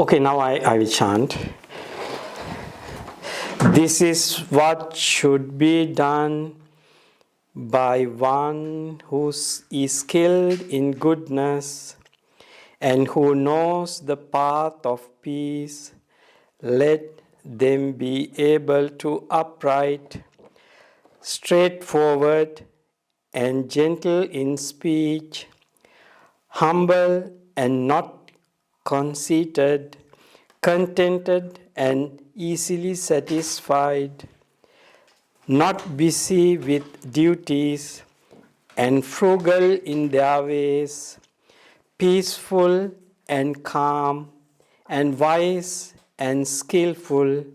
Okay, now I will chant. This is what should be done by one who is skilled in goodness and who knows the path of peace. Let them be able to upright, straightforward, and gentle in speech, humble and not conceited, contented and easily satisfied, not busy with duties, and frugal in their ways, peaceful and calm, and wise and skillful,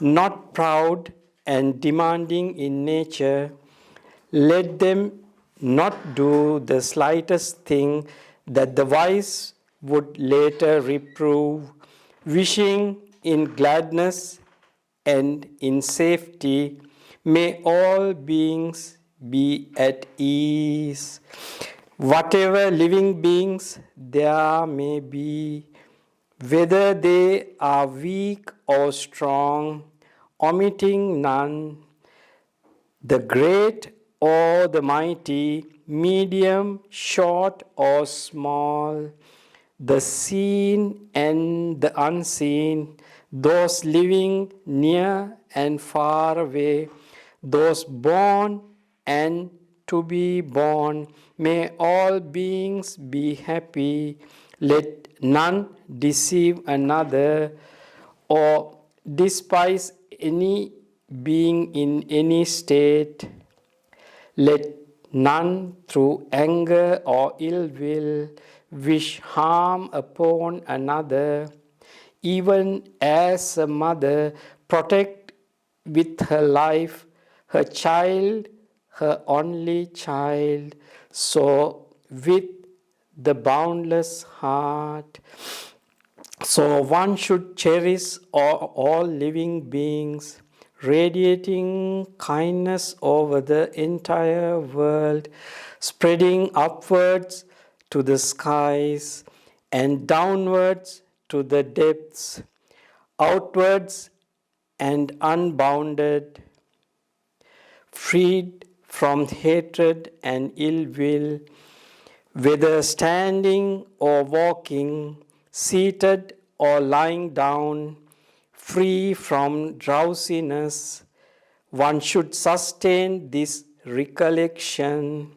not proud and demanding in nature. Let them not do the slightest thing that the wise would later reprove, wishing in gladness and in safety. May all beings be at ease. Whatever living beings there may be, whether they are weak or strong, omitting none, the great or the mighty, medium, short or small, the seen and the unseen, those living near and far away, those born and to be born, may all beings be happy. Let none deceive another or despise any being in any state. Let none through anger or ill will wish harm upon another, even as a mother protect with her life her child, her only child, so with the boundless heart. So one should cherish all living beings, radiating kindness over the entire world, spreading upwards to the skies and downwards to the depths, outwards and unbounded, freed from hatred and ill will, whether standing or walking, seated or lying down, free from drowsiness. One should sustain this recollection.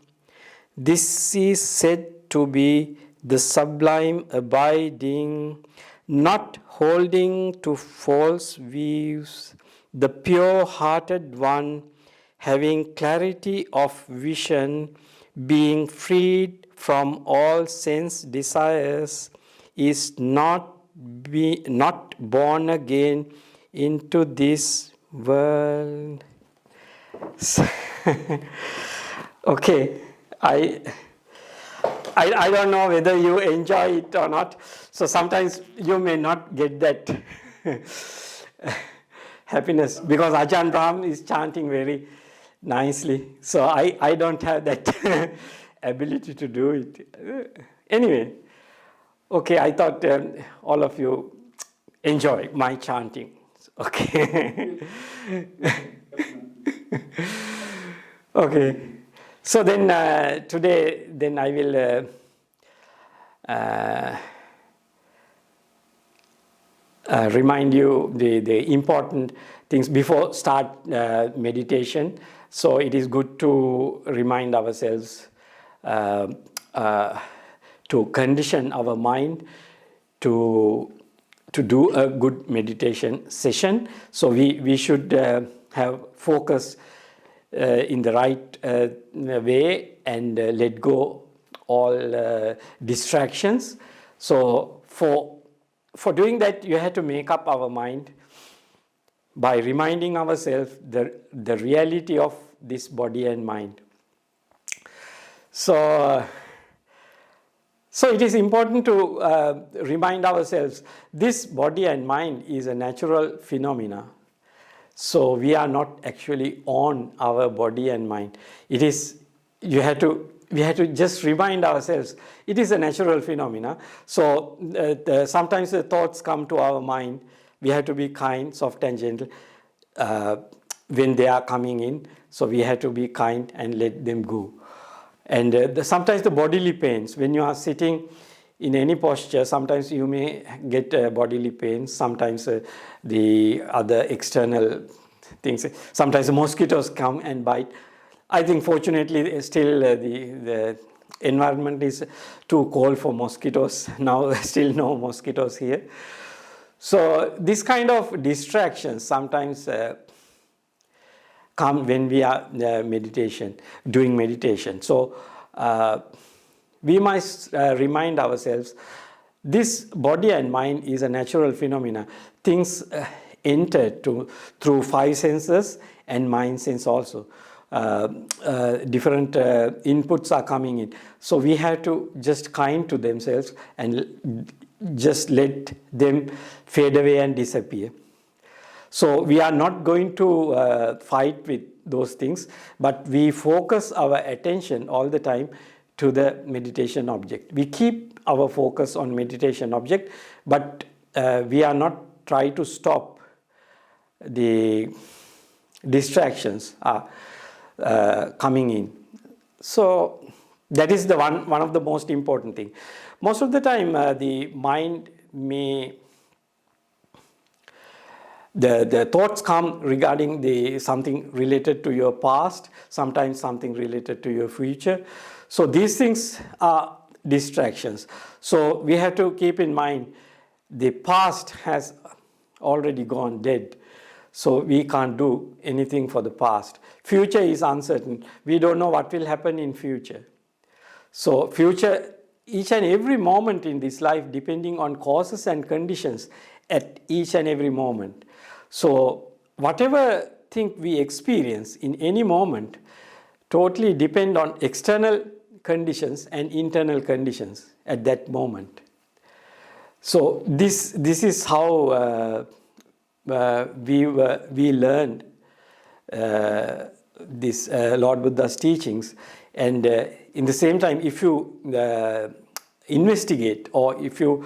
This is said to be the sublime abiding, not holding to false views, the pure-hearted one, having clarity of vision, being freed from all sense desires, is not born again into this world. Okay, I don't know whether you enjoy it or not. So sometimes you may not get that happiness because Ajahn Brahm is chanting very nicely. So I don't have that ability to do it. Anyway, okay, I thought all of you enjoy my chanting. Okay. Okay. So then today, then I will remind you the important things before start meditation. So it is good to remind ourselves to condition our mind to do a good meditation session. So we should have focus in the right way and let go all distractions. So for doing that, you have to make up our mind by reminding ourselves the reality of this body and mind. So it is important to remind ourselves this body and mind is a natural phenomena. So we are not actually on our body and mind. It is, you have to we have to just remind ourselves, it is a natural phenomena. So sometimes the thoughts come to our mind. We have to be kind, soft and gentle when they are coming in. So we have to be kind and let them go. And sometimes the bodily pains, when you are sitting in any posture, sometimes you may get bodily pains, sometimes the other external things, sometimes the mosquitoes come and bite. I think fortunately still the environment is too cold for mosquitoes. Now still no mosquitoes here. So this kind of distractions sometimes come when we are doing meditation. So we must remind ourselves, this body and mind is a natural phenomena. Things enter through five senses and mind sense also. Different inputs are coming in. So we have to just kind to themselves and just let them fade away and disappear. So we are not going to fight with those things, but we focus our attention all the time to the meditation object. We keep our focus on meditation object, but we are not trying to stop the distractions coming in. So that is the one of the most important thing. Most of the time the mind may, the thoughts come regarding something related to your past, sometimes something related to your future. So these things are distractions. So we have to keep in mind, the past has already gone dead. So we can't do anything for the past. Future is uncertain. We don't know what will happen in future. So future, each and every moment in this life, depending on causes and conditions at each and every moment. So whatever thing we experience in any moment totally depend on external conditions and internal conditions at that moment. So this is how we learned this Lord Buddha's teachings. And in the same time, if you investigate, or if you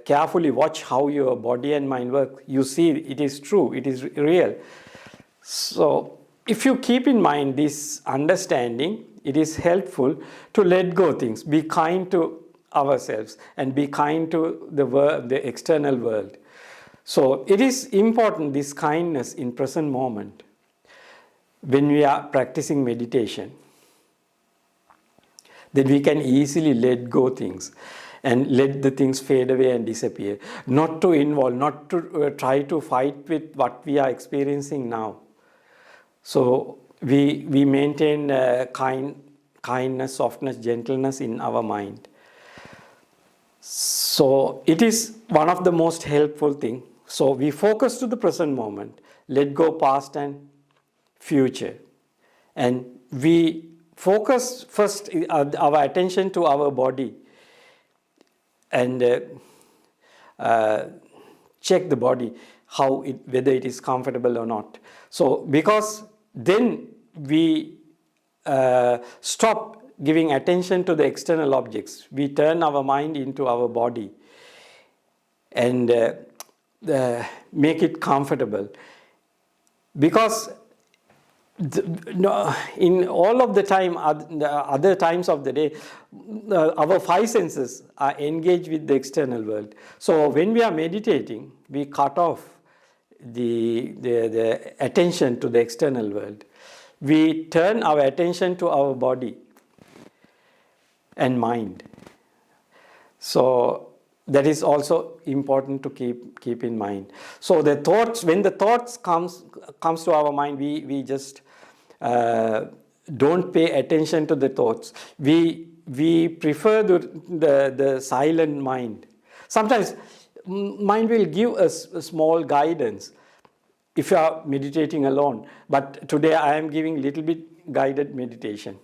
carefully watch how your body and mind work, you see it is true, it is real. So if you keep in mind this understanding, it is helpful to let go things, be kind to ourselves and be kind to the external world. So it is important, this kindness in present moment, when we are practicing meditation. Then we can easily let go things and let the things fade away and disappear. Not to involve, not to try to fight with what we are experiencing now. So we maintain kindness, softness, gentleness in our mind. So it is one of the most helpful things. So we focus to the present moment, let go past and future. And we focus first our attention to our body and check the body, whether it is comfortable or not. So because then we stop giving attention to the external objects. We turn our mind into our body and make it comfortable. Because in all of the time, other times of the day, our five senses are engaged with the external world. So when we are meditating, we cut off the attention to the external world. We turn our attention to our body and mind. So that is also important to keep in mind. So the thoughts, when the thoughts comes to our mind, we just don't pay attention to the thoughts. We prefer the silent mind. Sometimes mind will give us a small guidance if you are meditating alone. But today I am giving little bit guided meditation.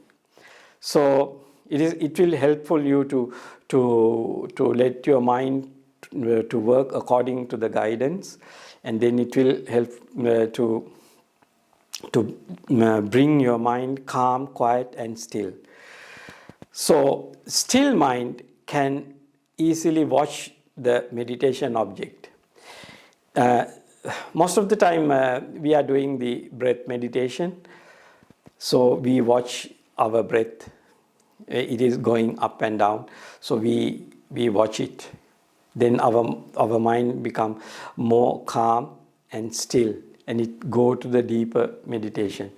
So it will helpful you to let your mind to work according to the guidance, and then it will help to bring your mind calm, quiet and still. So still mind can easily watch the meditation object. Most of the time we are doing the breath meditation, so we watch our breath. It is going up and down, so we watch it. Then our mind become more calm and still, and it go to the deeper meditation.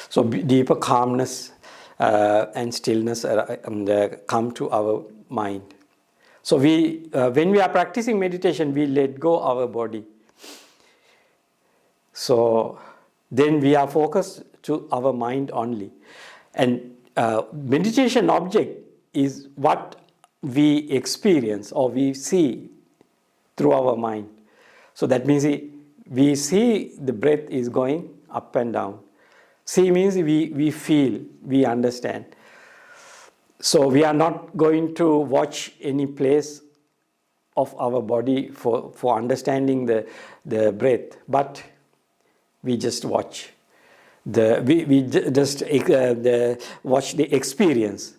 So deeper calmness and stillness come to our mind. So when we are practicing meditation, we let go our body. So then we are focused to our mind only. And meditation object is what we experience or we see through our mind. So that means we see the breath is going up and down. See means we feel, we understand. So we are not going to watch any place of our body for understanding the breath, but we just watch. We just watch the experience.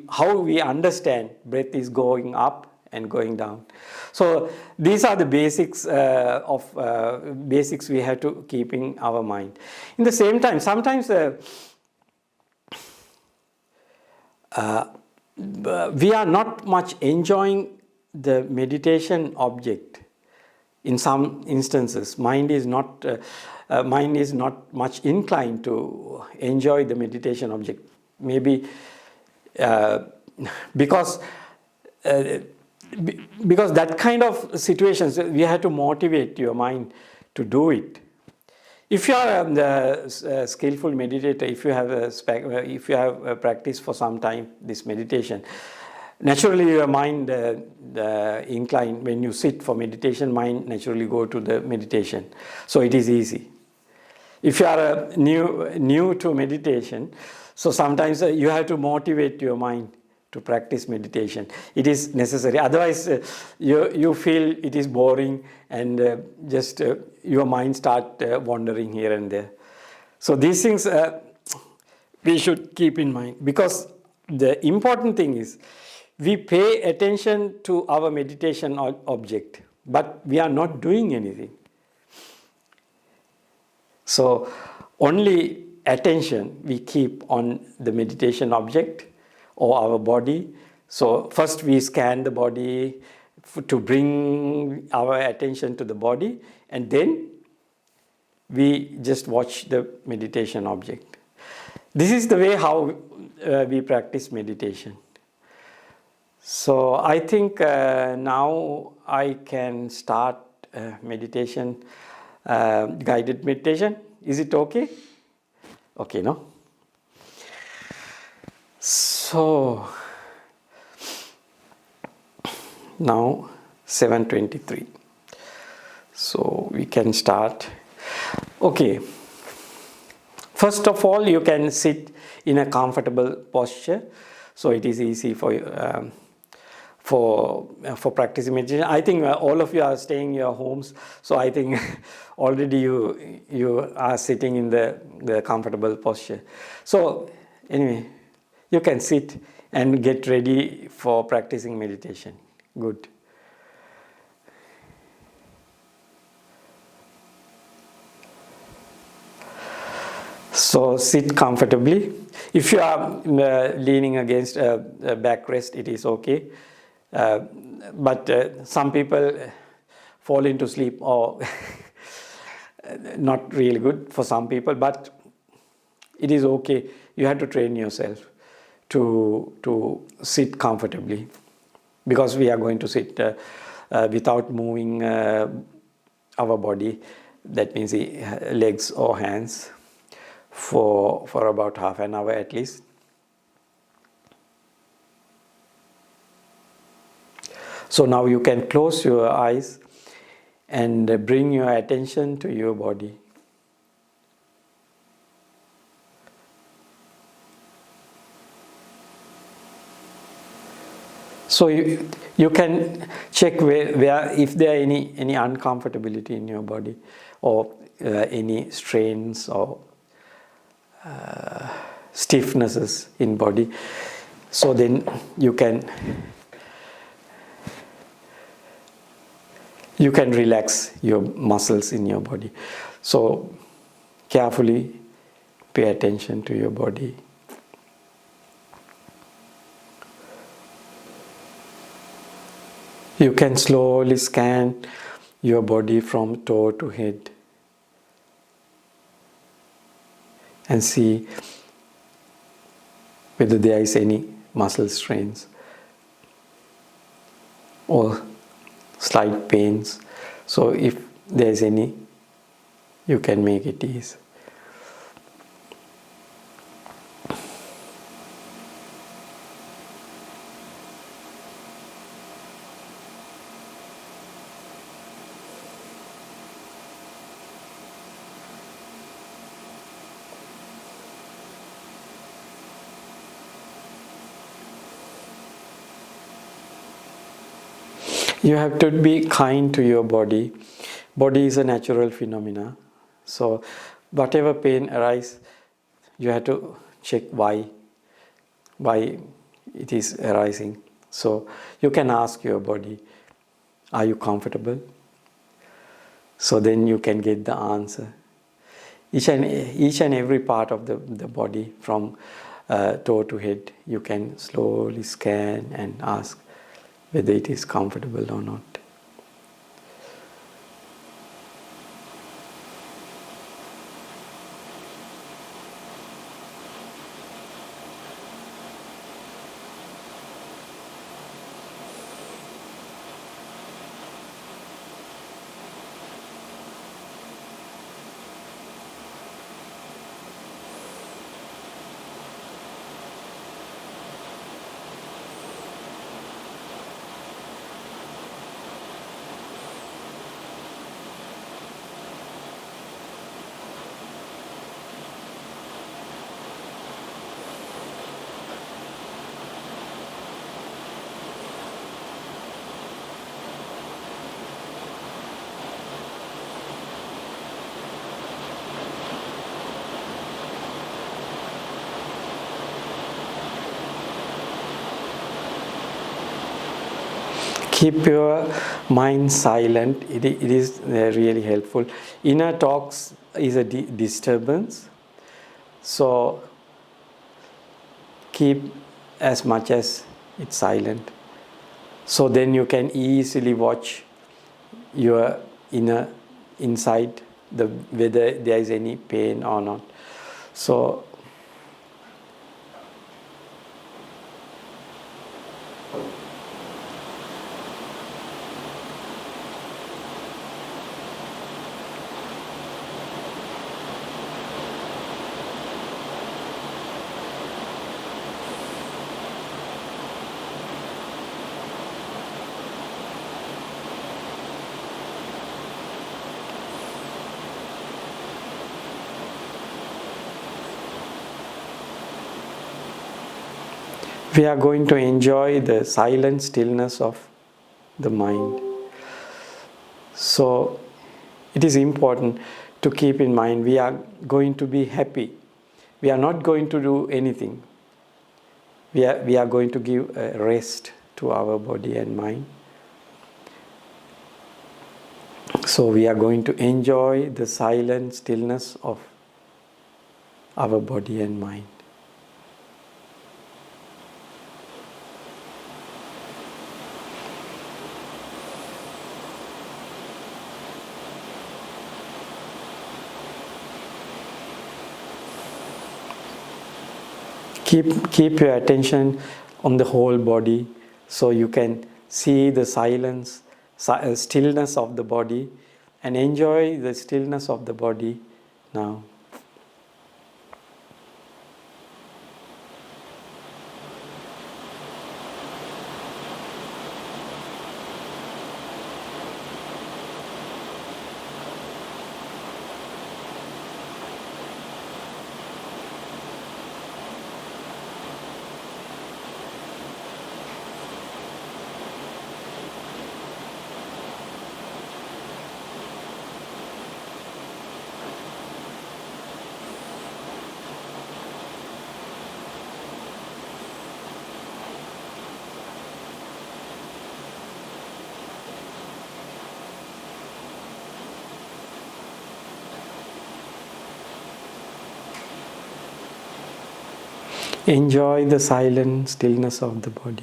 How we understand breath is going up and going down. So these are the basics basics we have to keep in our mind. In the same time, sometimes we are not much enjoying the meditation object. In some instances, mind is not much inclined to enjoy the meditation object. Maybe because that kind of situations, we have to motivate your mind to do it. If you are a skillful meditator, if you have practiced for some time this meditation, naturally your mind inclined, when you sit for meditation, mind naturally go to the meditation. So it is easy. If you are new to meditation, so sometimes you have to motivate your mind to practice meditation. It is necessary. Otherwise, you feel it is boring and just your mind start wandering here and there. So these things we should keep in mind, because the important thing is we pay attention to our meditation object, but we are not doing anything. So only attention we keep on the meditation object or our body. So first we scan the body to bring our attention to the body, and then we just watch the meditation object. This is the way how we practice meditation. So I think now I can start meditation, guided meditation. Is it okay? Okay, no? So now 7:23. So we can start. Okay. First of all, you can sit in a comfortable posture, so it is easy for practicing meditation. I think all of you are staying in your homes, so I think already you are sitting in the comfortable posture. So anyway, you can sit and get ready for practicing meditation. Good. So sit comfortably. If you are leaning against a backrest, it is okay. But some people fall into sleep, or not really good for some people, but it is okay. You have to train yourself to sit comfortably, because we are going to sit without moving our body, that means the legs or hands, for about half an hour at least. So now you can close your eyes and bring your attention to your body. So you can check where if there are any uncomfortability in your body, or any strains or stiffnesses in body. So then you can relax your muscles in your body. So carefully pay attention to your body. You can slowly scan your body from toe to head and see whether there is any muscle strains or slight pains. So if there is any, you can make it ease. You have to be kind to your body. Body is a natural phenomena. So whatever pain arises, you have to check why it is arising. So you can ask your body, are you comfortable? So then you can get the answer. Each and every part of the body, from toe to head, you can slowly scan and ask whether it is comfortable or not. Keep your mind silent. It is really helpful. Inner talks is a disturbance. So keep as much as it's silent. So then you can easily watch your inner inside, whether there is any pain or not. So we are going to enjoy the silent stillness of the mind. So it is important to keep in mind we are going to be happy. We are not going to do anything. We are going to give a rest to our body and mind. So we are going to enjoy the silent stillness of our body and mind. Keep your attention on the whole body, so you can see the stillness of the body, and enjoy the stillness of the body now. Enjoy the silent stillness of the body.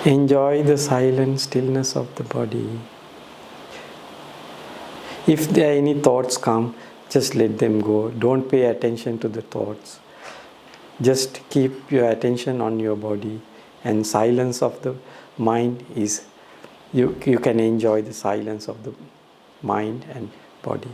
Enjoy the silent stillness of the body. If there are any thoughts come, just let them go. Don't pay attention to the thoughts. Just keep your attention on your body, and silence of the mind is, you can enjoy the silence of the mind and body.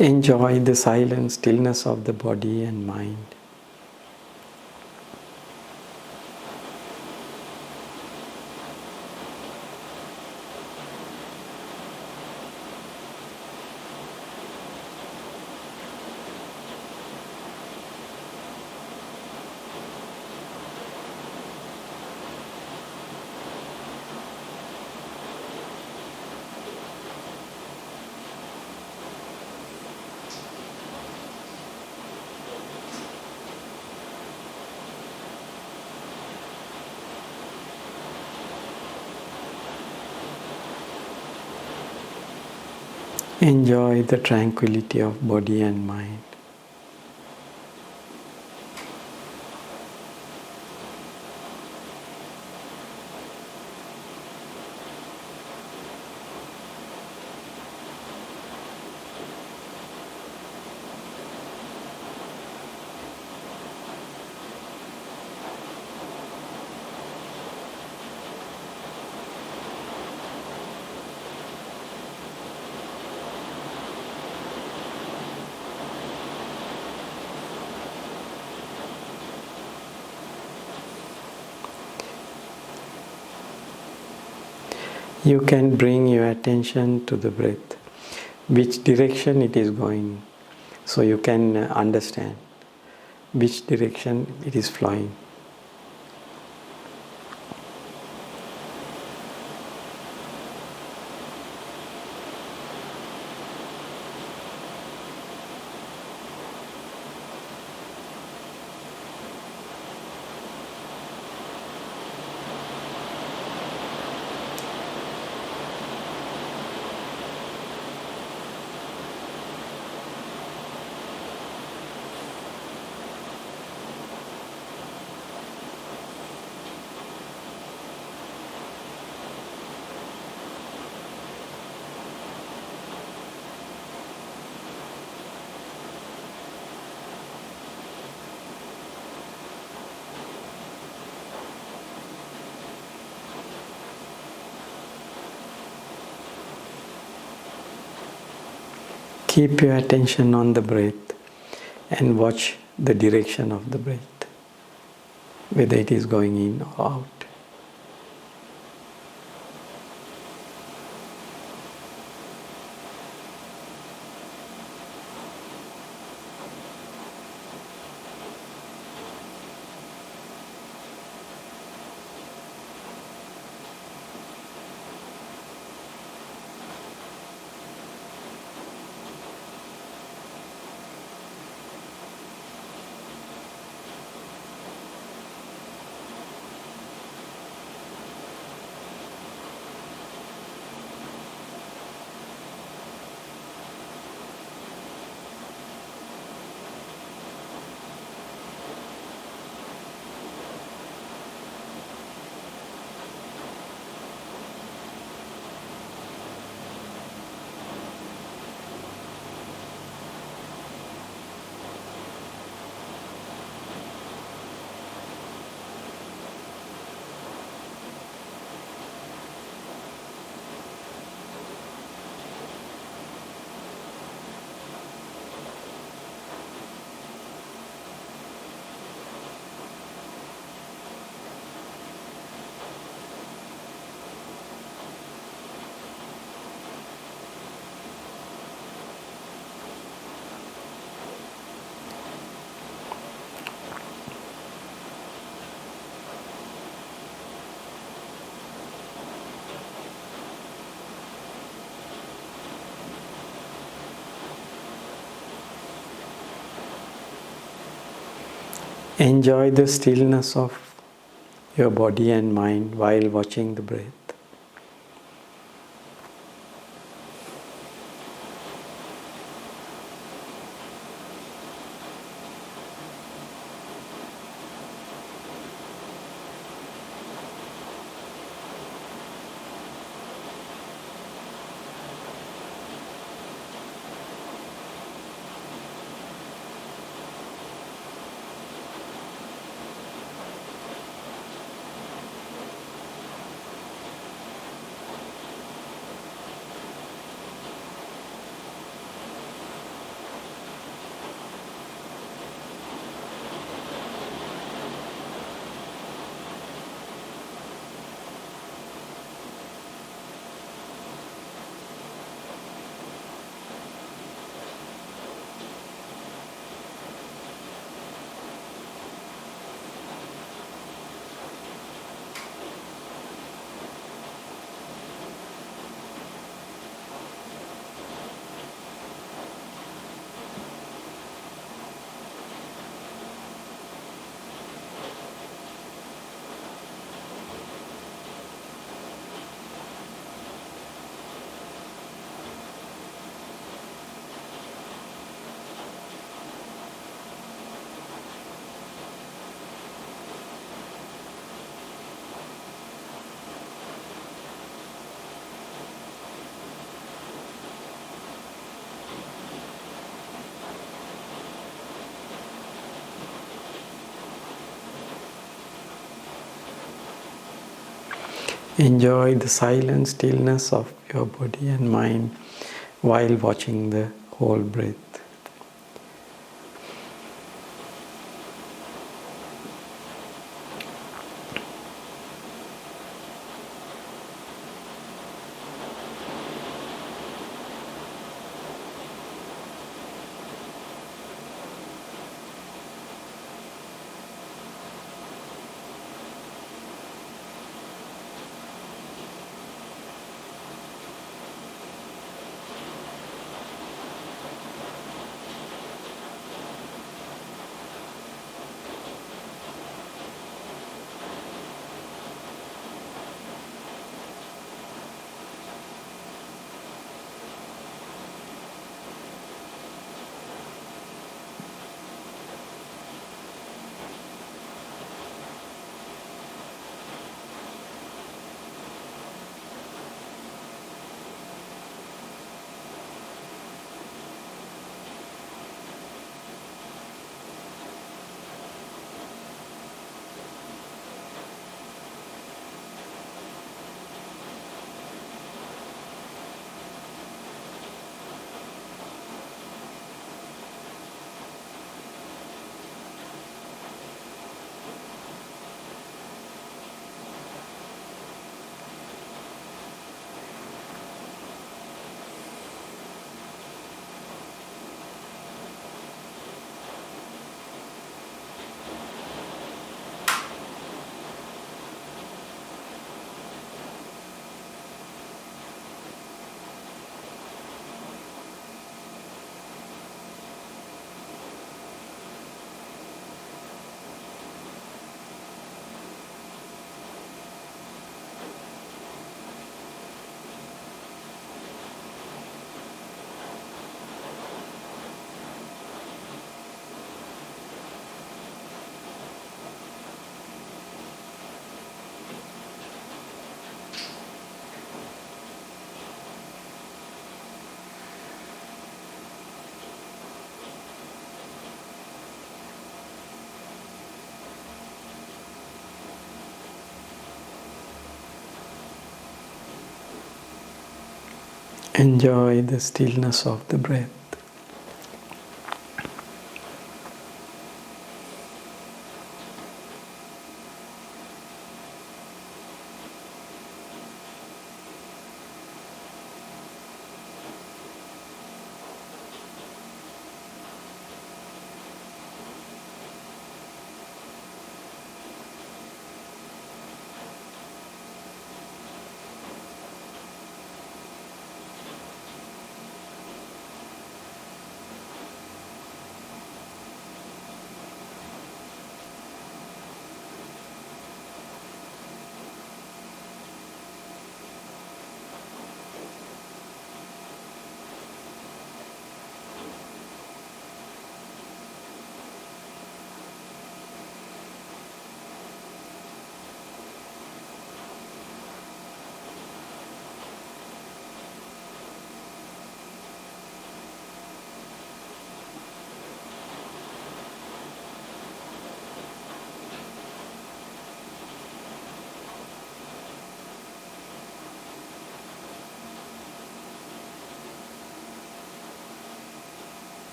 Enjoy the silent stillness of the body and mind. Enjoy the tranquility of body and mind. You can bring your attention to the breath, which direction it is going, so you can understand which direction it is flowing. Keep your attention on the breath and watch the direction of the breath, whether it is going in or out. Enjoy the stillness of your body and mind while watching the breath. Enjoy the silent stillness of your body and mind while watching the whole breath. Enjoy the stillness of the breath.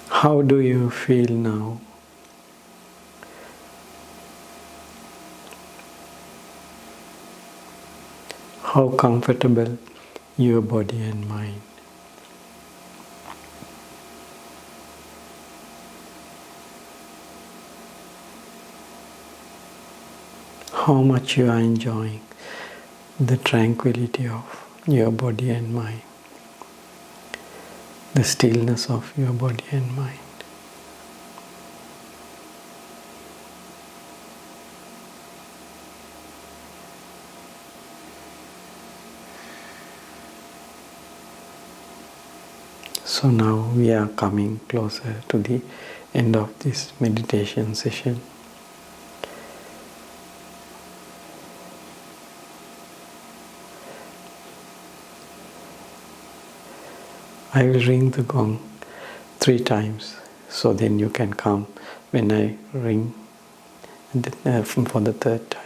How do you feel now? How comfortable your body and mind? How much you are enjoying the tranquility of your body and mind, the stillness of your body and mind. So now we are coming closer to the end of this meditation session. I will ring the gong 3 times, so then you can come when I ring for the 3rd time.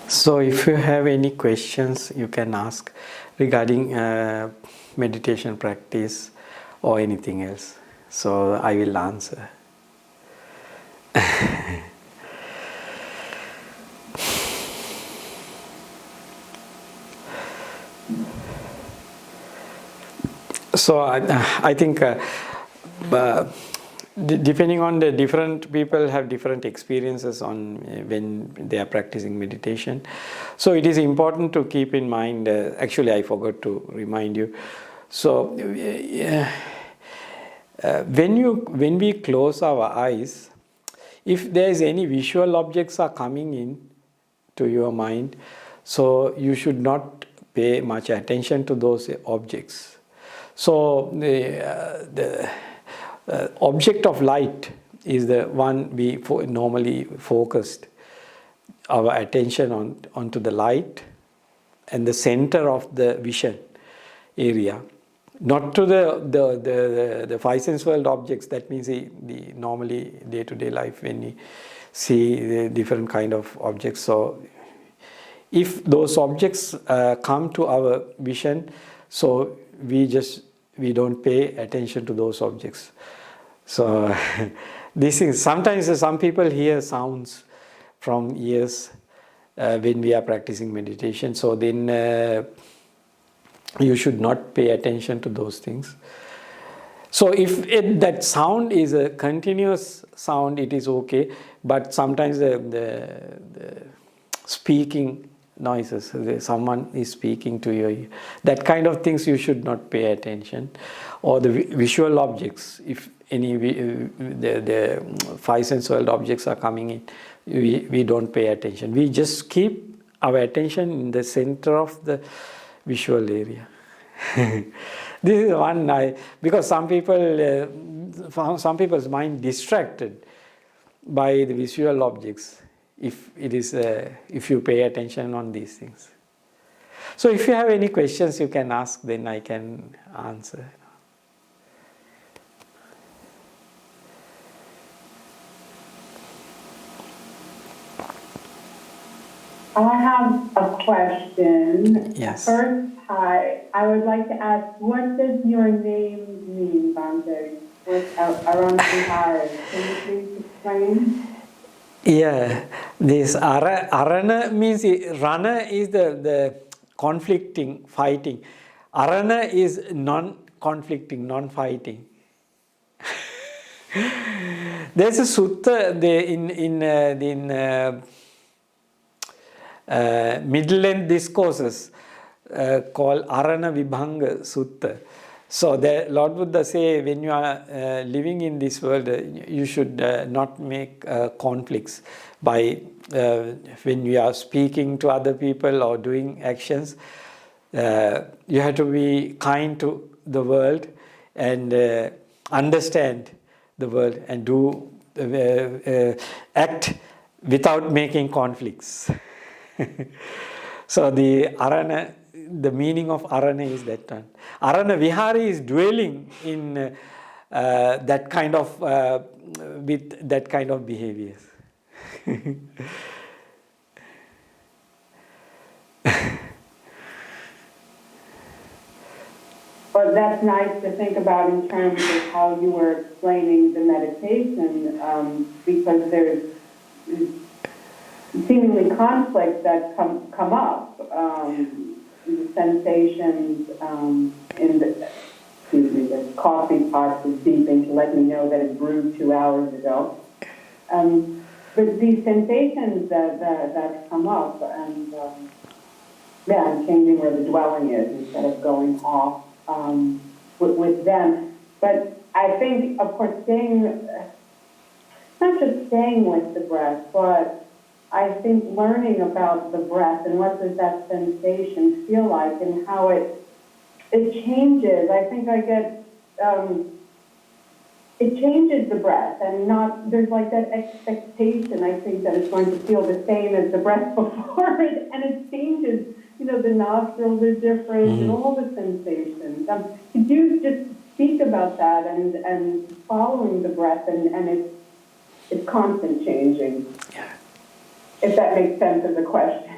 So if you have any questions, you can ask regarding meditation practice or anything else. So I will answer. So I think depending on the different people have different experiences on when they are practicing meditation. So it is important to keep in mind, actually I forgot to remind you. So when we close our eyes, if there is any visual objects are coming in to your mind, so you should not pay much attention to those objects. So the object of light is the one we normally focused our attention onto the light and the center of the vision area, not to the 5 sense world objects. That means the normally day-to-day life when we see the different kind of objects. So if those objects come to our vision, so we don't pay attention to those objects. So this is sometimes some people hear sounds from ears when we are practicing meditation. So then you should not pay attention to those things. So if that sound is a continuous sound, it is okay. But sometimes the speaking noises, someone is speaking to you, that kind of things you should not pay attention. Or the visual objects, if any the 5 sense world objects are coming in, we don't pay attention. We just keep our attention in the center of the visual area. This is one because some people's mind distracted by the visual objects. If you pay attention on these things. So if you have any questions, you can ask, then I can answer. I have a question. Yes. First, hi. I would like to ask, what does your name mean, Bhante? Aranavihari. Can you please explain? Yeah, this arana means rana is the conflicting, fighting. Arana is non-conflicting, non-fighting. There's a sutta in middle length discourses called Arana Vibhanga Sutta. So the Lord Buddha say, when you are living in this world, you should not make conflicts by when you are speaking to other people or doing actions. You have to be kind to the world and understand the world and do act without making conflicts. So the meaning of Arana is that one. Aranavihari is dwelling in that kind of with that kind of behaviors. Well, that's nice to think about in terms of how you were explaining the meditation, because there's seemingly conflicts that come up. The sensations in the coffee pot was beeping to let me know that it brewed 2 hours ago. But these sensations that come up, and I'm changing where the dwelling is instead of going off with them. But I think, of course, not just staying with the breath, but I think learning about the breath and what does that sensation feel like and how it changes. I think I get, it changes the breath, and there's like that expectation, I think, that it's going to feel the same as the breath before it, and it changes. The nostrils are different and all the sensations. Could you just speak about that and following the breath and it's constant changing? Yeah. If that makes sense as a question.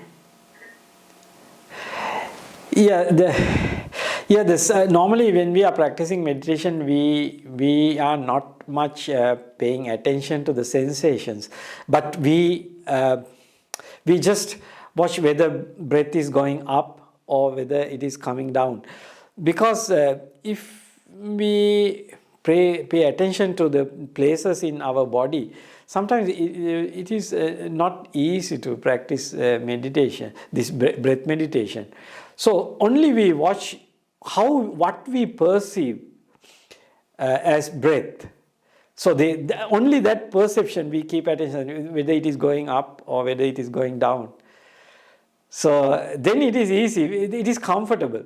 Normally when we are practicing meditation, we are not much paying attention to the sensations, but we just watch whether breath is going up or whether it is coming down. Because if we pay attention to the places in our body, sometimes it is not easy to practice meditation, this breath meditation. So only we watch what we perceive as breath. So only that perception we keep attention, whether it is going up or whether it is going down. So then it is easy, it is comfortable.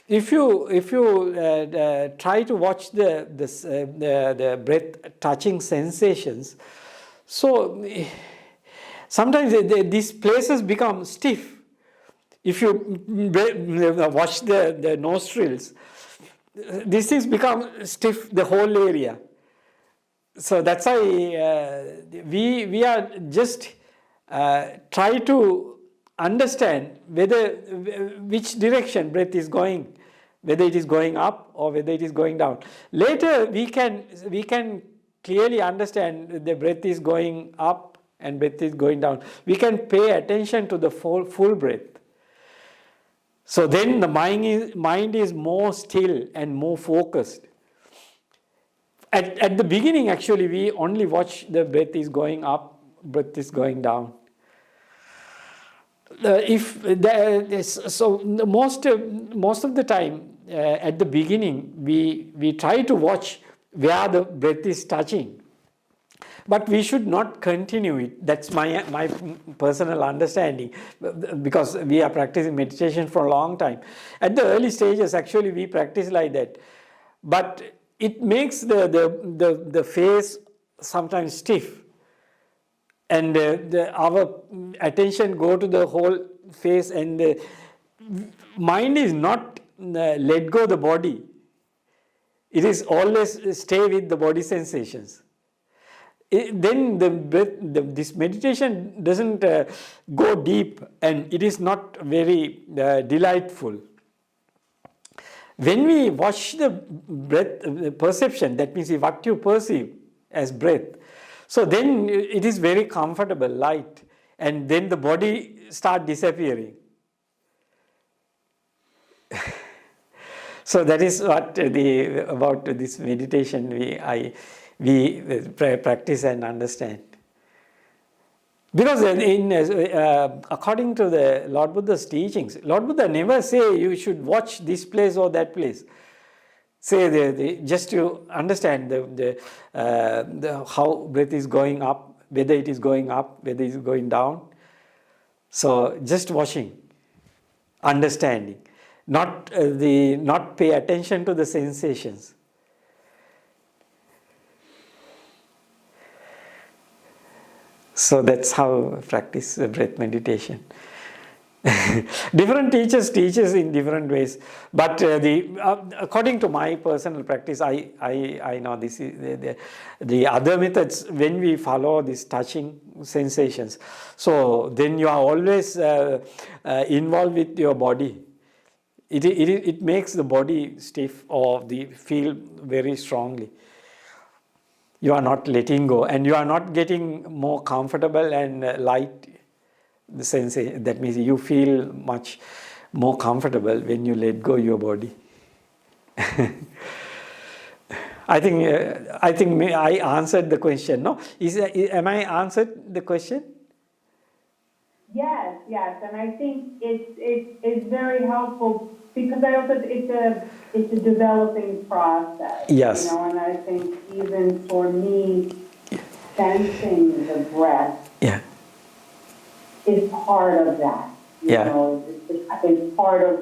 If you try to watch the breath touching sensations, so sometimes these places become stiff. If you watch the nostrils, these things become stiff, the whole area. So that's why we are just try to understand which direction breath is going, whether it is going up or whether it is going down. Later we can clearly understand the breath is going up and breath is going down. We can pay attention to the full breath. So then the mind is more still and more focused. At the beginning, actually, we only watch the breath is going up, breath is going down. Most of the time at the beginning we try to watch where the breath is touching, but we should not continue it. That's my personal understanding, because we are practicing meditation for a long time. At the early stages, actually, we practice like that, but it makes the face sometimes stiff. And our attention go to the whole face, and the mind is not let go the body. It is always stay with the body sensations. Then this meditation doesn't go deep, and it is not very delightful. When we watch the breath perception, that means what you perceive as breath, so then it is very comfortable, light, and then the body start disappearing. So that is what about this meditation we practice and understand. Because according to the Lord Buddha's teachings, Lord Buddha never say you should watch this place or that place. say just to understand how breath is going up, whether it is going up, whether it is going down. So just watching, understanding, not pay attention to the sensations. So that's how I practice breath meditation. Different teachers teaches in different ways, but according to my personal practice, I know this is the other methods. When we follow these touching sensations, so then you are always involved with your body. It makes the body stiff or feel very strongly. You are not letting go, and you are not getting more comfortable and light. The sensation, that means you feel much more comfortable when you let go your body. I think I answered the question. No, am I answered the question? Yes, and I think it's very helpful because I also it's a developing process. Yes. And I think even for me, sensing the breath. Yeah. Is part of that. It's part of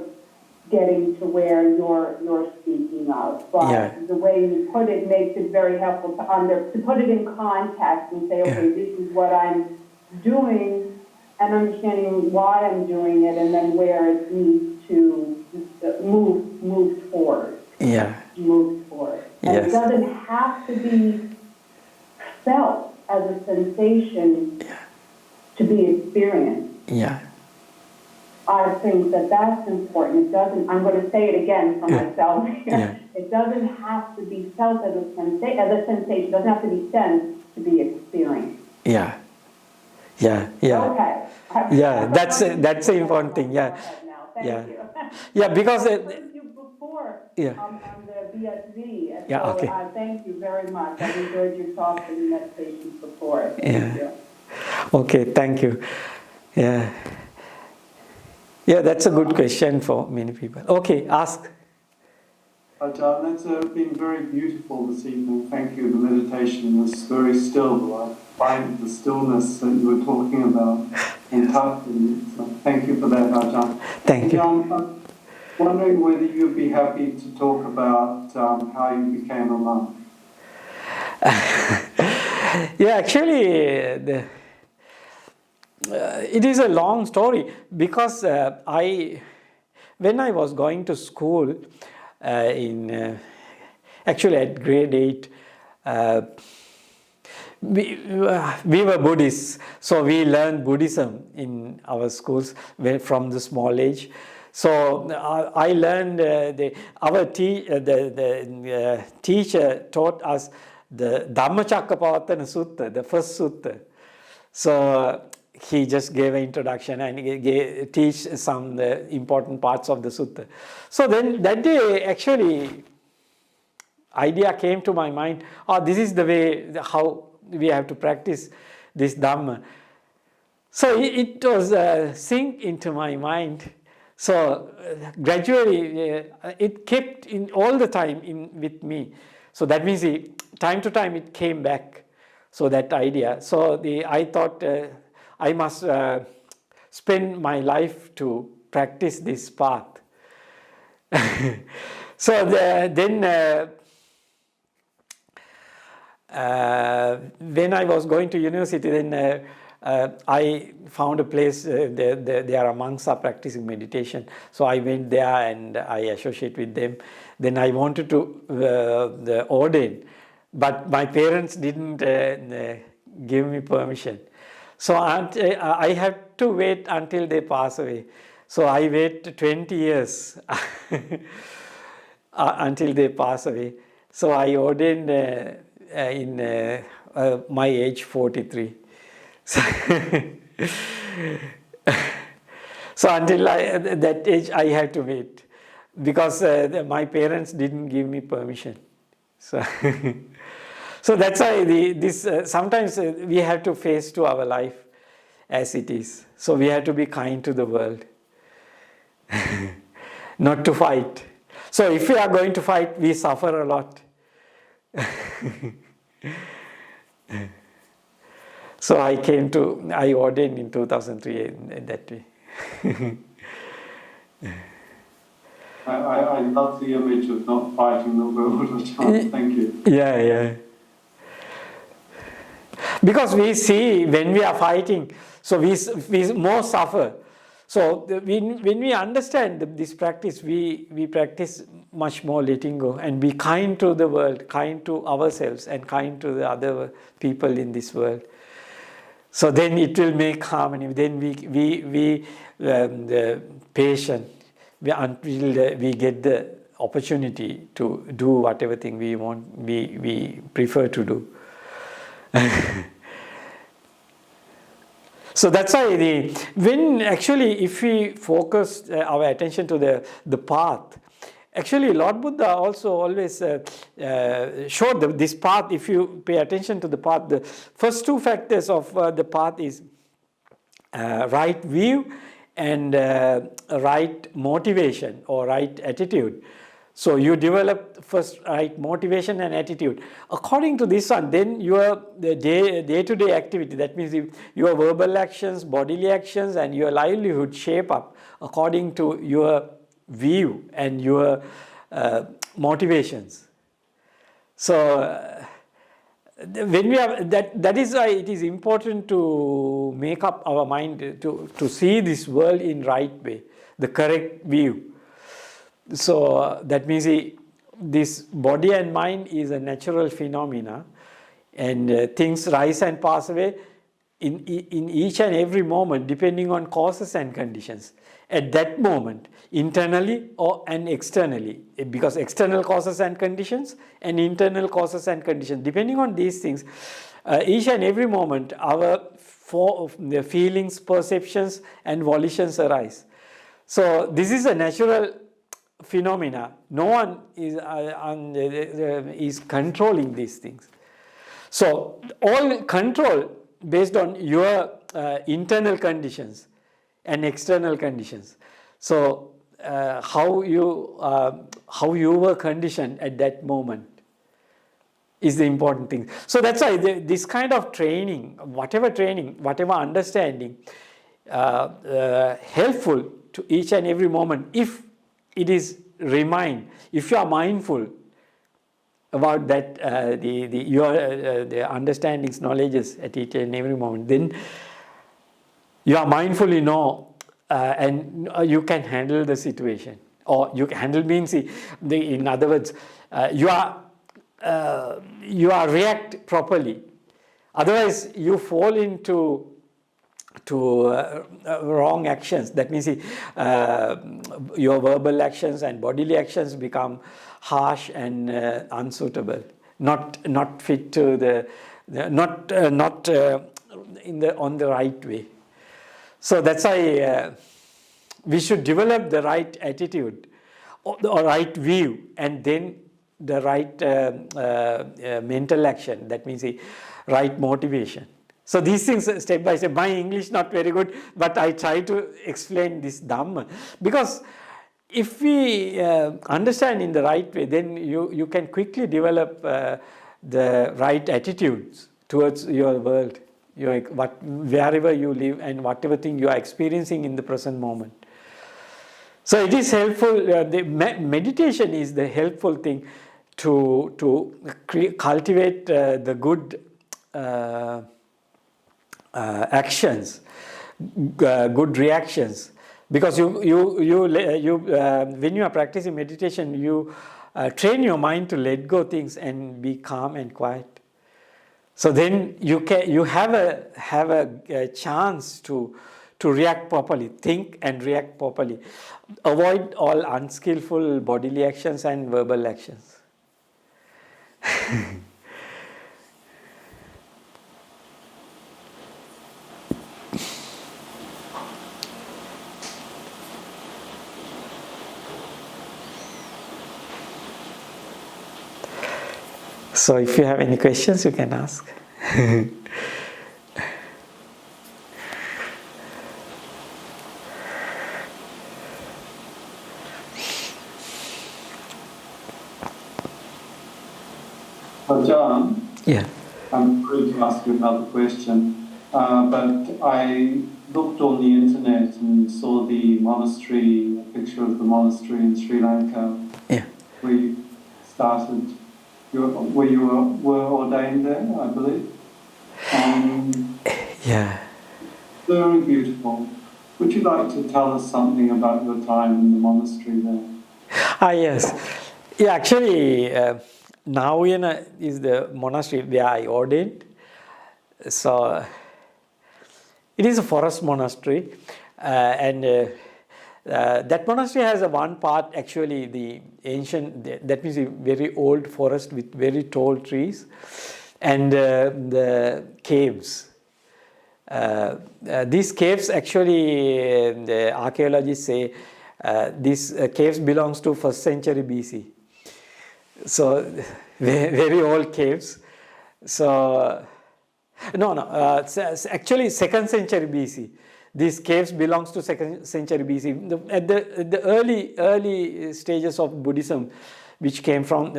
getting to where you're speaking of. But the way you put it makes it very helpful to put it in context and say, okay, this is what I'm doing, and understanding why I'm doing it, and then where it needs to move forward. Yeah. Move forward. And it doesn't have to be felt as a sensation. To be experienced. Yeah. I think that's important. It doesn't, I'm going to say it again for myself here. Yeah. It doesn't have to be felt as a sensation. It doesn't have to be sensed to be experienced. Yeah. Okay. Yeah, that's the important thing. Yeah. Thank you. Yeah, because I heard you before on the BSV. Yeah, okay. Thank you very much. I've enjoyed your talks and meditations before. Thank you. Okay, thank you. Yeah, that's a good question for many people. Okay, ask. Ajahn, that's been very beautiful this evening. Thank you. The meditation was very still. I find the stillness that you were talking about and touching. So thank you for that, Ajahn. Thank you. I'm wondering whether you'd be happy to talk about how you became a monk. Yeah, actually, it is a long story because when I was going to school actually at grade 8, we were Buddhists, so we learned Buddhism in our schools from the small age. So I learned our teacher taught us the Dhamma Sutta, the first sutta. So he just gave an introduction and teach some important parts of the sutta. So then that day, actually, idea came to my mind. This is the way how we have to practice this Dhamma. So it was sink into my mind. So gradually, it kept in all the time with me. So that means time to time it came back. So that idea. So I thought I must spend my life to practice this path. So then when I was going to university, then I found a place, there are monks are practicing meditation. So I went there and I associate with them. Then I wanted to ordain, but my parents didn't give me permission. So I have to wait until they pass away. So I wait 20 years until they pass away. So I ordained in my age 43. So until that age I had to wait because my parents didn't give me permission. So, so that's why sometimes we have to face to our life as it is. So we have to be kind to the world, not to fight. So if we are going to fight, we suffer a lot. So I ordained in 2003 in that way. I love the image of not fighting the world or chant. Thank you. Yeah. Because we see when we are fighting, so we more suffer. So when we understand this practice, we practice much more letting go and be kind to the world, kind to ourselves, and kind to the other people in this world. So then it will make harmony. Then we patient until we get the opportunity to do whatever thing we want, we prefer to do. So that's why if we focus our attention to the path, actually Lord Buddha also always showed this path. If you pay attention to the path, the first two factors of the path is right view and right motivation or right attitude. So you develop first right motivation and attitude. According to this one, then your day-to-day activity, that means your verbal actions, bodily actions, and your livelihood shape up according to your view and your motivations. So when we have that is why it is important to make up our mind to see this world in right way, the correct view. So that means this body and mind is a natural phenomena, and things rise and pass away in each and every moment depending on causes and conditions. At that moment, internally and externally, because external causes and conditions and internal causes and conditions, depending on these things, each and every moment the feelings, perceptions and volitions arise. So this is a natural phenomena. No one is controlling these things. So all control based on your internal conditions and external conditions. So how you were conditioned at that moment is the important thing. So that's why this kind of training, whatever understanding, helpful to each and every moment if it is if you are mindful about that, the understandings, knowledges at each and every moment, then you are mindfully know and you can handle the situation. Or you can handle means, in other words, you are react properly. Otherwise, you fall into wrong actions. That means your verbal actions and bodily actions become harsh and unsuitable, not fit to on the right way. So that's why we should develop the right attitude or right view, and then the right mental action. That means right motivation. So these things step by step. My English not very good, but I try to explain this Dhamma. Because if we understand in the right way, then you can quickly develop the right attitudes towards your world, wherever you live and whatever thing you are experiencing in the present moment. So it is helpful, meditation is the helpful thing to cultivate the good actions, good reactions, because you when you are practicing meditation, you train your mind to let go things and be calm and quiet. So then you have a chance to react properly, think and react properly, avoid all unskillful bodily actions and verbal actions. So if you have any questions, you can ask. Ajahn, Yeah. I'm sorry to ask you another question, but I looked on the internet and saw the monastery, a picture of the monastery in Sri Lanka, Yeah. where you started, where you were ordained there, I believe. Yeah. Very beautiful. Would you like to tell us something about your time in the monastery there? Yes. Yeah, actually, Navayana is the monastery where I ordained. So, it is a forest monastery, and that monastery has a one part, actually, the ancient, that means a very old forest with very tall trees, and the caves. These caves, actually, the archaeologists say these caves belongs to 1st century BC. So very old caves. So actually 2nd century BC. These caves belongs to 2nd century BC. At the early stages of Buddhism, which came from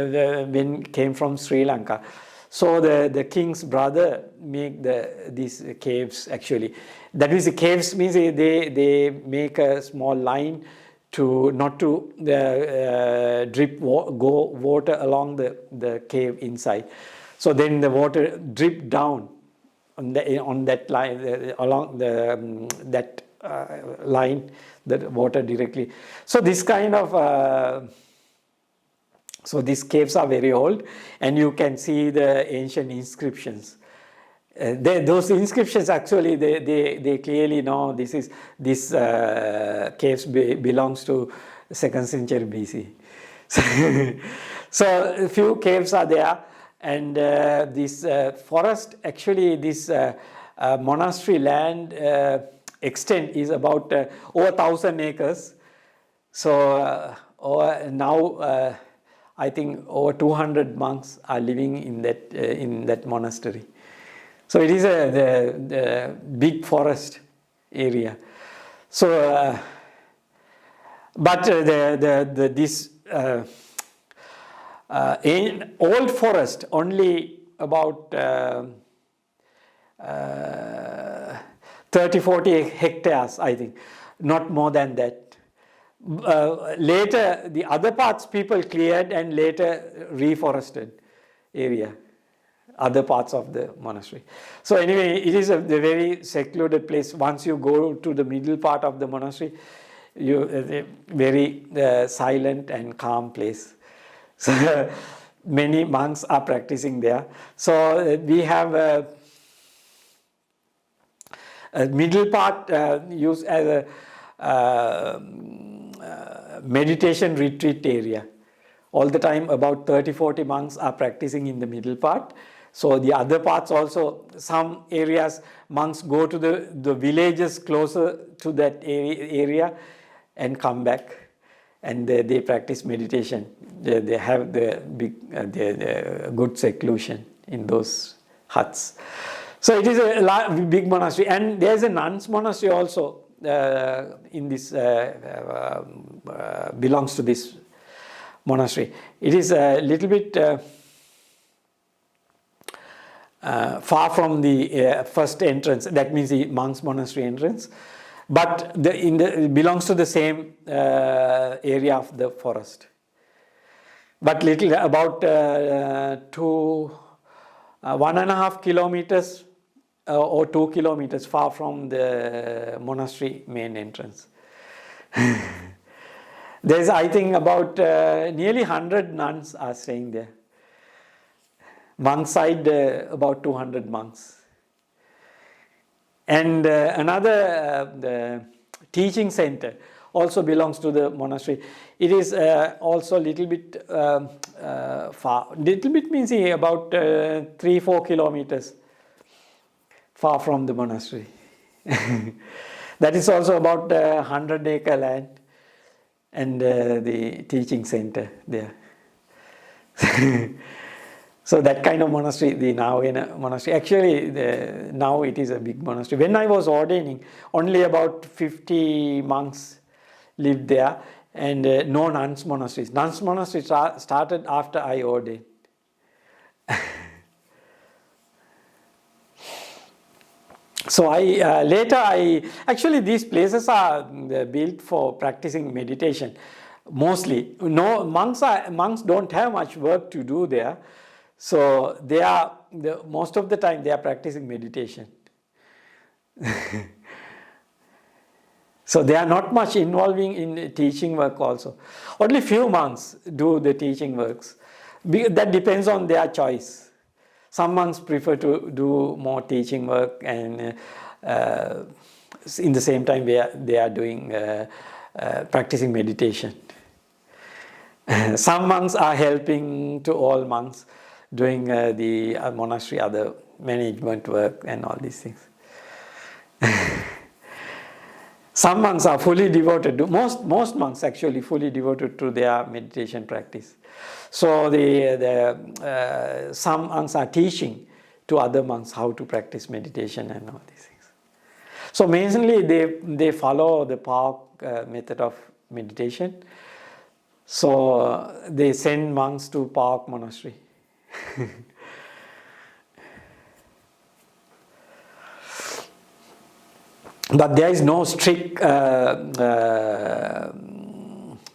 Sri Lanka. So the king's brother make these caves, actually. That means the caves means they make a small line to not to drip water along the cave inside. So then the water drip down on that line, along that line, the water directly. So this kind of so these caves are very old, and you can see the ancient inscriptions. Those inscriptions, actually, they clearly know this caves belongs to 2nd century BC. So a few caves are there, and this forest, actually, this monastery land extent is about over 1,000 acres. So now I think over 200 monks are living in that monastery. So it is the big forest area. So, but this old forest, only about 30-40 hectares, I think, not more than that. Later, the other parts people cleared and later reforested area, other parts of the monastery. So anyway, it is a very secluded place. Once you go to the middle part of the monastery, a very silent and calm place. So many monks are practicing there. So we have a middle part used as a meditation retreat area. All the time about 30-40 monks are practicing in the middle part. So the other parts also, some areas monks go to the villages closer to that area and come back, and they practice meditation. They have the good seclusion in those huts. So it is a big monastery, and there is a nuns monastery also in this belongs to this monastery. It is a little bit far from the first entrance. That means the monks' monastery entrance, but it belongs to the same area of the forest. But little about 1.5 kilometers or 2 kilometers far from the monastery main entrance. There's, I think, about nearly 100 nuns are staying there. Monk side, about 200 monks. And another the teaching center also belongs to the monastery. It is also a little bit far. Little bit means about 3-4 kilometers far from the monastery. That is also about 100-acre land, and the teaching center there. So that kind of monastery, the Navayana monastery, actually now it is a big monastery. When I was ordaining, only about 50 monks lived there, and no nuns monasteries. Nuns monasteries started after I ordained. So actually these places are built for practicing meditation mostly. No, monks don't have much work to do there, so most of the time they are practicing meditation. So they are not much involving in teaching work also. Only few monks do the teaching works. That depends on their choice. Some monks prefer to do more teaching work, and in the same time they are doing practicing meditation. Some monks are helping to all monks, doing the monastery other management work and all these things. Some monks are fully devoted to, most monks actually fully devoted to their meditation practice. So some monks are teaching to other monks how to practice meditation and all these things. So mainly they follow the PAOK method of meditation. So they send monks to PAOK monastery. But there is no strict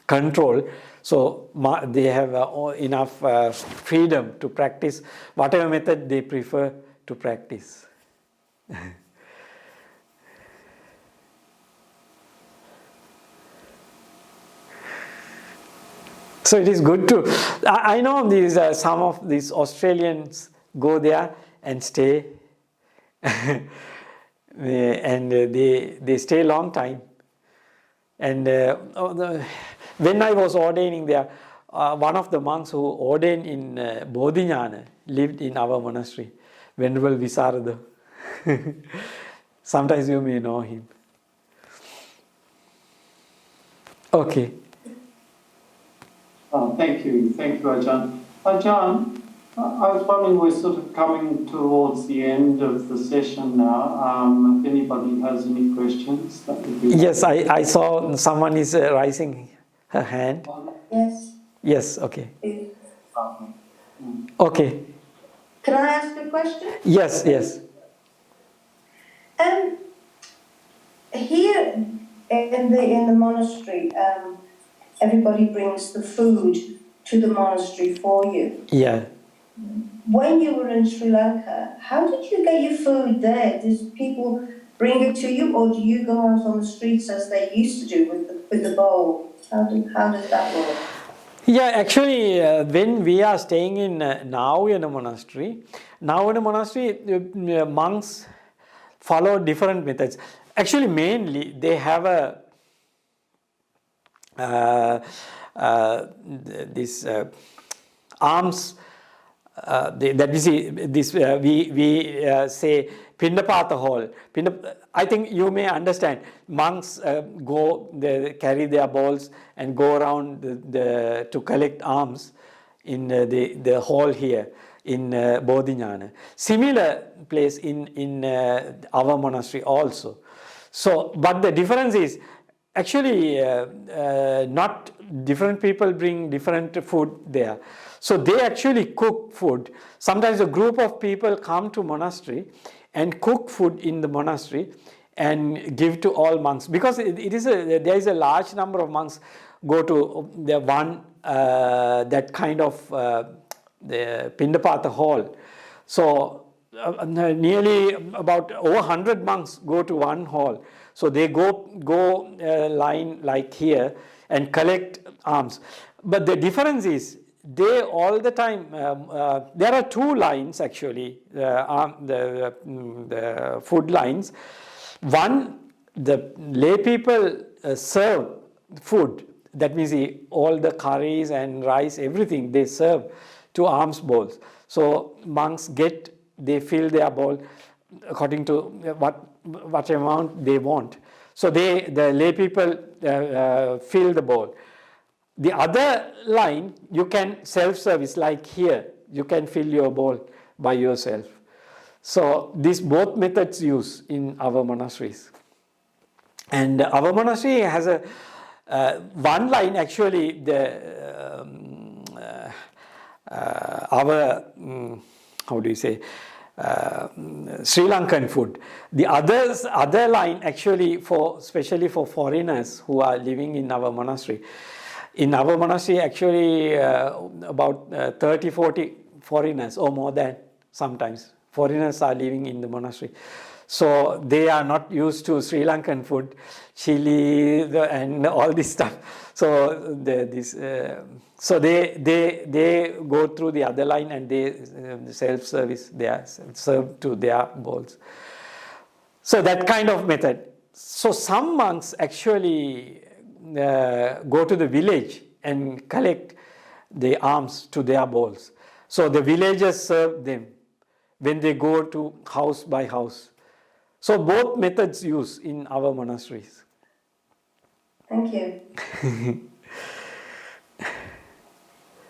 control, so they have enough freedom to practice whatever method they prefer to practice. So it is good to, I know these some of these Australians go there and stay. And they stay a long time. And when I was ordaining there, one of the monks who ordained in Bodhinyana lived in our monastery, Venerable Visarada. Sometimes you may know him. Okay. Thank you, Ajahn. Ajahn, I was wondering, we're sort of coming towards the end of the session now. If anybody has any questions, that would be... Yes, I saw someone is raising her hand. Yes. Yes, okay. Okay. Can I ask a question? Yes. Here in the monastery, everybody brings the food to the monastery for you. Yeah. When you were in Sri Lanka, how did you get your food there? Did people bring it to you, or do you go out on the streets as they used to do with the bowl? How does that work? Yeah, actually, when we are staying in Nauyana Monastery, monks follow different methods. Actually, mainly they have this alms. That we see this. We say Pindapata hall. I think you may understand. Monks they carry their bowls and go around to collect alms in the hall here in Bodhinyana. Similar place in our monastery also. So, but the difference is actually not different people bring different food there. So they actually cook food. Sometimes a group of people come to monastery and cook food in the monastery and give to all monks, because there is a large number of monks go to the one that kind of the Pindapata hall. So nearly about over 100 monks go to one hall. So they go line like here and collect alms. But the difference is, they all the time, there are two lines actually, the food lines. One, the lay people serve food, that means all the curries and rice, everything they serve to alms bowls. So monks they fill their bowl according to what amount they want. So the lay people fill the bowl. The other line, you can self-service, like here, you can fill your bowl by yourself. So these both methods used in our monasteries. And our monastery has one line actually, our, how do you say, Sri Lankan food. The other line actually especially for foreigners who are living in our monastery. In our monastery actually about 30-40 foreigners or more than sometimes foreigners are living in the monastery. So they are not used to Sri Lankan food, chili and all this stuff. So they go through the other line and they self-service, they are served to their bowls. So that kind of method. So some monks actually go to the village and collect the alms to their bowls. So the villagers serve them when they go to house by house. So both methods used in our monasteries. Thank you.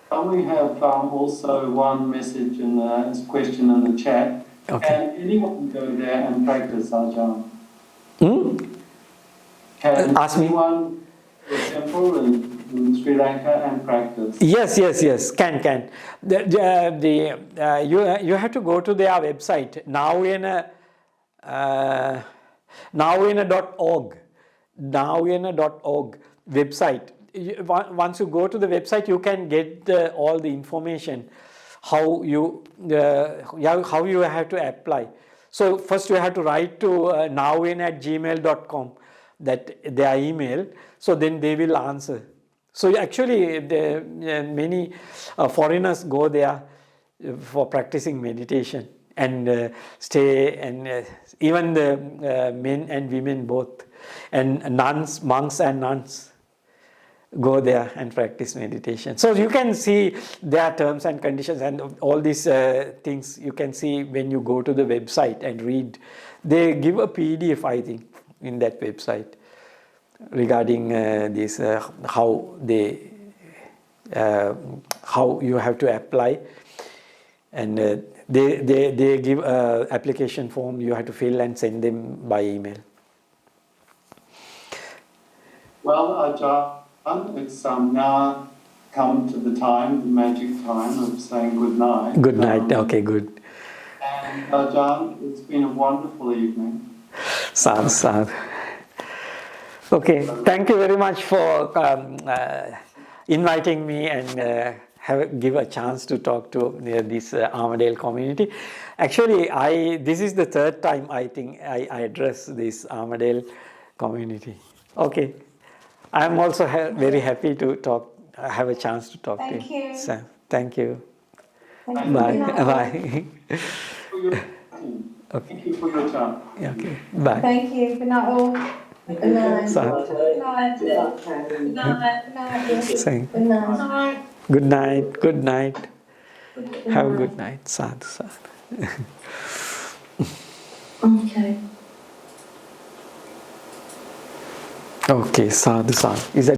We have also one message and a question in the chat. Okay. Can anyone go there and practice Ajahn? Can Ask me. anyone go to the temple in Sri Lanka and practice? Yes, can. You have to go to their website, nowina.org website. Once you go to the website, you can get all the information how you have to apply. So first you have to write to nowin@gmail.com, that their email. So then they will answer. So actually, many foreigners go there for practicing meditation and stay, and even the men and women both, and monks and nuns go there and practice meditation. So you can see their terms and conditions and all these things you can see when you go to the website and read. They give a PDF, I think, in that website regarding this, how you have to apply, and they give a application form you have to fill and send them by email. Well, Ajahn, it's now come to the magic time of saying good night. Good night. Okay, good. And Ajahn, it's been a wonderful evening. Sadhu. Okay, thank you very much for inviting me and give a chance to talk to this Armadale community. Actually, this is the third time I think I address this Armadale community. Okay, I am also very happy to have a chance to talk to you. So, thank you. Bye. Bye. Okay. Thank you for your time. Okay. Bye. Thank you. Good night, all. Good night. Sadhu. Good night. Good night. Good night. Saying Good night. good night. Good night. Have a good night. Sadhu. Okay. Okay, sadhu. Is that